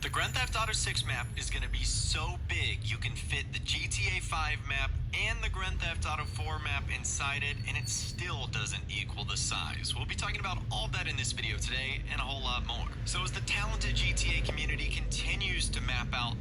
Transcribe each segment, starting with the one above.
The Grand Theft Auto 6 map is going to be so big you can fit the GTA 5 map and the Grand Theft Auto 4 map inside it, and it still doesn't equal the size. We'll be talking about all that in this video today and a whole lot more. So as the talented GTA community continues to map out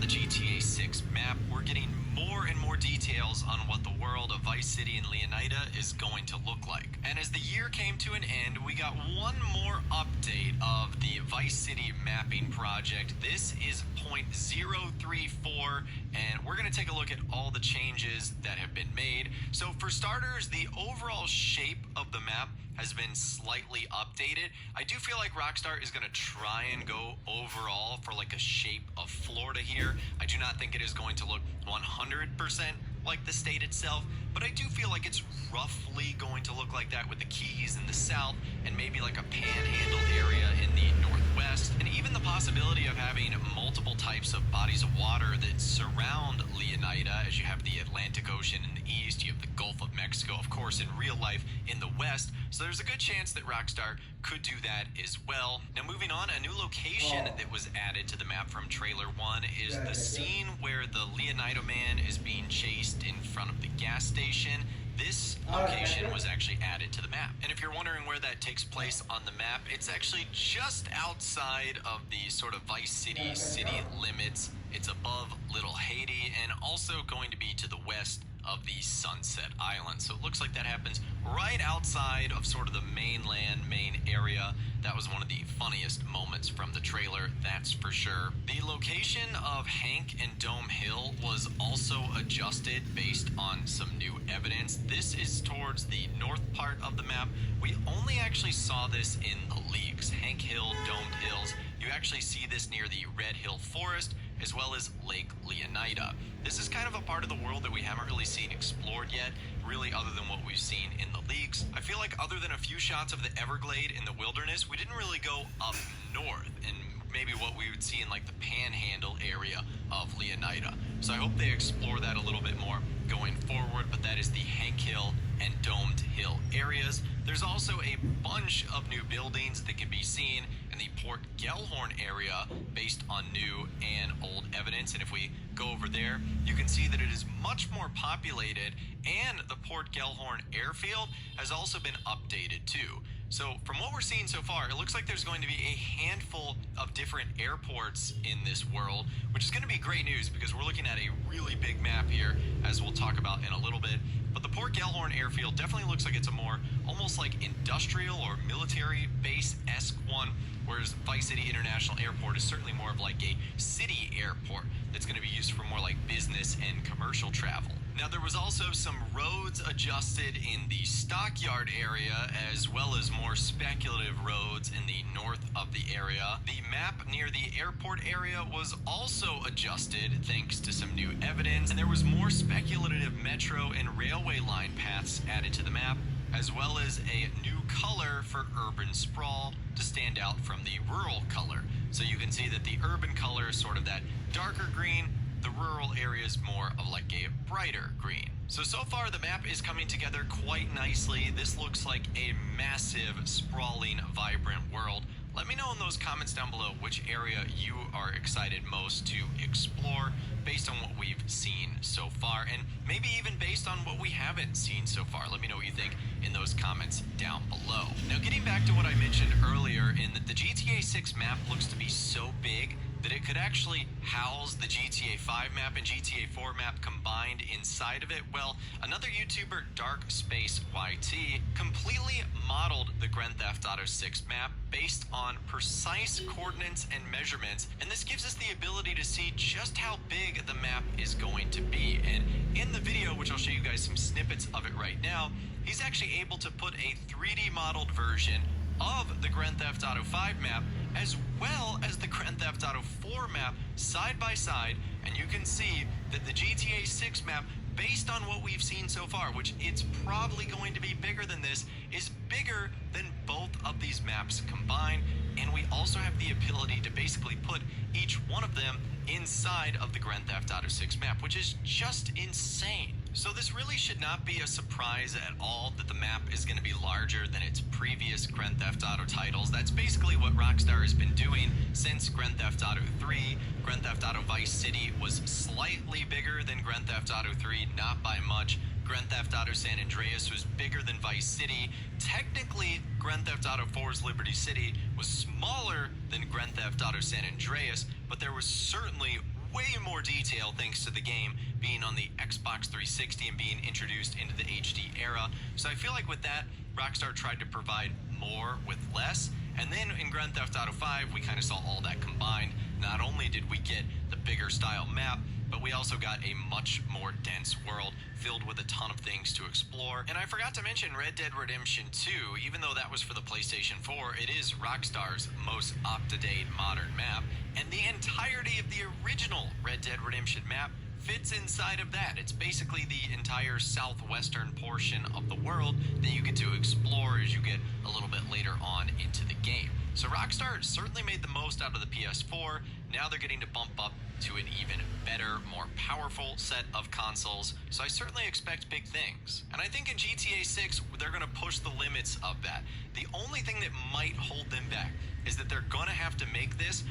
the GTA 6 map, we're getting more and more details on what the world of Vice City and Leonida is going to look like. And as the year came to an end, we got one more update of the Vice City mapping project. This is 0.034, and we're going to take a look at all the changes that have been made. So for starters, the overall shape of the map has been slightly updated. I do feel like Rockstar is going to try and go overall for like a shape of Florida here. I do not think it is going to look 100% like the state itself, but I do feel like it's roughly going to look like that with the Keys in the south and maybe like a panhandle area in the northwest, and even the possibility of having multiple types of bodies of water that surround Leonida, as you have the Atlantic Ocean in the east, you have the Gulf of Mexico, of course, in real life in the west. So there's a good chance that Rockstar could do that as well. Now moving on, a new location that was added to the map from trailer 1 is the scene where the Leonida man is being chased in front of the gas station. This location was actually added to the map. And if you're wondering where that takes place on the map, it's actually just outside of the sort of Vice City city limits. It's above Little Haiti and also going to be to the west of the Sunset Island. So it looks like that happens right outside of sort of the mainland main area. That was one of the funniest moments from the trailer, that's for sure. The location of Hank and Dome Hill was also adjusted based on some new evidence. This is towards the north part of the map. We only actually saw this in the leaks. Hank Hill, Domed Hills. You actually see this near the Red Hill Forest as well as Lake Leonida. This is kind of a part of the world that we haven't really seen explored yet, really, other than what we've seen in the leaks. I feel like other than a few shots of the Everglade in the wilderness, we didn't really go up north and maybe what we would see in like the panhandle area of Leonida. So I hope they explore that a little bit more going forward, but that is the Hank Hill and Domed Hill areas. There's also a bunch of new buildings that can be seen in the Port Gellhorn area based on new and old evidence. And if we go over there, you can see that it is much more populated, and the Port Gellhorn airfield has also been updated too. So from what we're seeing so far, it looks like there's going to be a handful of different airports in this world, which is going to be great news because we're looking at a really big map here, as we'll talk about in a little bit. But the Port Gellhorn airfield definitely looks like it's a more almost like industrial or military base-esque one, whereas Vice City International Airport is certainly more of like a city airport that's going to be used for more like business and commercial travel. Now there was also some roads adjusted in the stockyard area, as well as more speculative roads in the north of the area. The map near the airport area was also adjusted thanks to some new evidence, and there was more speculative metro and railway line paths added to the map, as well as a new color for urban sprawl to stand out from the rural color. So you can see that the urban color is sort of that darker green, the rural area is more of like a brighter green. So far the map is coming together quite nicely. This looks like a massive, sprawling, vibrant world. Let me know in those comments down below which area you are excited most to explore based on what we've seen so far, and maybe even based on what we haven't seen so far. Let me know what you think in those comments down below. Now getting back to what I mentioned earlier, in that the GTA 6 map looks to be so big that it could actually house the GTA 5 map and GTA 4 map combined inside of it. Well, another YouTuber, Dark Space YT, completely modeled the Grand Theft Auto 6 map based on precise coordinates and measurements, and this gives us the ability to see just how big the map is going to be. And in the video, which I'll show you guys some snippets of it right now, he's actually able to put a 3D modeled version of the Grand Theft Auto 5 map as well as the Grand Theft Auto 4 map side by side, and you can see that the GTA 6 map, based on what we've seen so far, which it's probably going to be bigger than this, is bigger than both of these maps combined. And we also have the ability to basically put each one of them inside of the Grand Theft Auto 6 map, which is just insane. So this really should not be a surprise at all that the map is going to be larger than its previous Grand Theft Auto titles. That's basically what Rockstar has been doing since Grand Theft Auto 3. Grand Theft Auto Vice City was slightly bigger than Grand Theft Auto 3, not by much. Grand Theft Auto San Andreas was bigger than Vice City. Technically, Grand Theft Auto 4's Liberty City was smaller than Grand Theft Auto San Andreas, but there was certainly way more detail thanks to the game being on the Xbox 360 and being introduced into the HD era. So I feel like with that, Rockstar tried to provide more with less. And then in Grand Theft Auto 5, we kind of saw all that combined. Not only did we get the bigger style map, but we also got a much more dense world filled with a ton of things to explore. And I forgot to mention Red Dead Redemption 2, even though that was for the PlayStation 4, it is Rockstar's most up-to-date modern map, and the entirety of the original Red Dead Redemption map fits inside of that. It's basically the entire southwestern portion of the world that you get to explore as you get a little bit later on into the game. So Rockstar certainly made the most out of the PS4. Now they're getting to bump up to an even better, more powerful set of consoles. So I certainly expect big things. And I think in GTA 6, they're going to push the limits of that. The only thing that might hold them back is that they're going to have to make this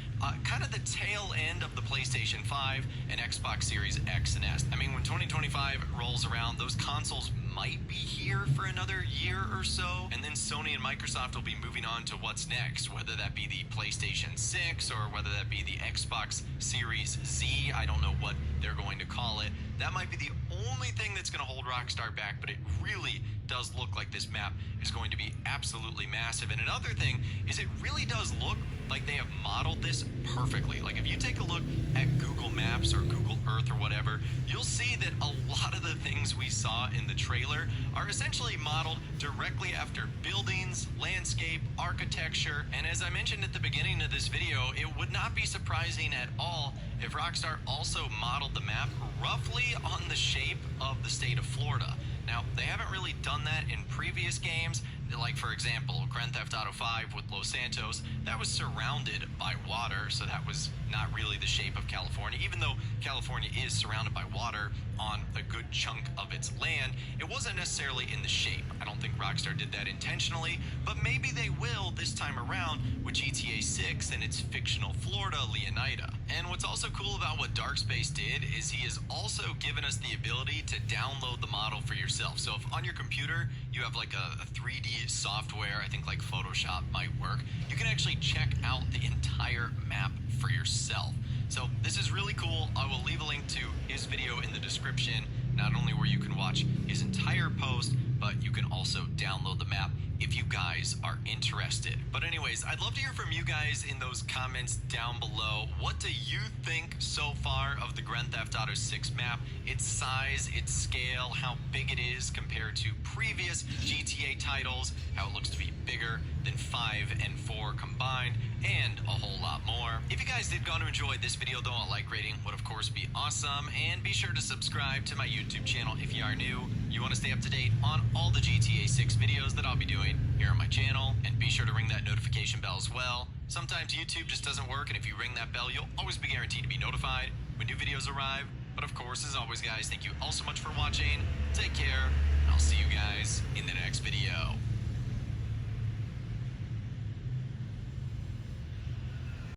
kind of the tail end of the PlayStation 5 and Xbox Series X and S. I mean, when 2025 rolls around, those consoles might be here for another year or so, and then Sony and Microsoft will be moving on to what's next, whether that be the PlayStation 6 or whether that be the Xbox Series Z. I don't know what they're going to call it. That might be the only thing that's going to hold Rockstar back, but it really does look like this map is going to be absolutely massive. And another thing is it really does look like they have modeled this perfectly. Like if you take a look at Google Maps or Google Earth or whatever, you'll see that a lot of the things we saw in the trailer are essentially modeled directly after buildings, landscape, architecture. And as I mentioned at the beginning of this video, it would not be surprising at all if Rockstar also modeled the map roughly on the shape of the state of Florida. Now, they haven't really done that in previous games. Like, for example, Grand Theft Auto 5 with Los Santos, that was surrounded by water, so that was not really the shape of California. Even though California is surrounded by water on a good chunk of its land, it wasn't necessarily in the shape. I don't think Rockstar did that intentionally, but maybe they will this time around with GTA 6 and its fictional Florida, Leonida. And what's also cool about what Darkspace did is he has also given us the ability to download the model for yourself. So if on your computer you have like a 3D software, I think like Photoshop might work, you can actually check out the entire map for yourself. So this is really cool. I will leave a link to his video in the description, not only where you can watch his entire post, but you can also download the map if you guys are interested. But anyways, I'd love to hear from you guys in those comments down below. What do you think so far of the Grand Theft Auto 6 map? Its size, its scale, how big it is compared to previous GTA titles, how it looks to be bigger than 5 and 4 combined, and a whole lot more. If you guys did go to enjoy this video though, a like rating would of course be awesome, and be sure to subscribe to my YouTube channel if you are new. You want to stay up to date on all the GTA 6 videos that I'll be doing here on my channel, and be sure to ring that notification bell as well. Sometimes YouTube just doesn't work, and if you ring that bell, you'll always be guaranteed to be notified when new videos arrive. But of course, as always guys, thank you all so much for watching. Take care, and I'll see you guys in the next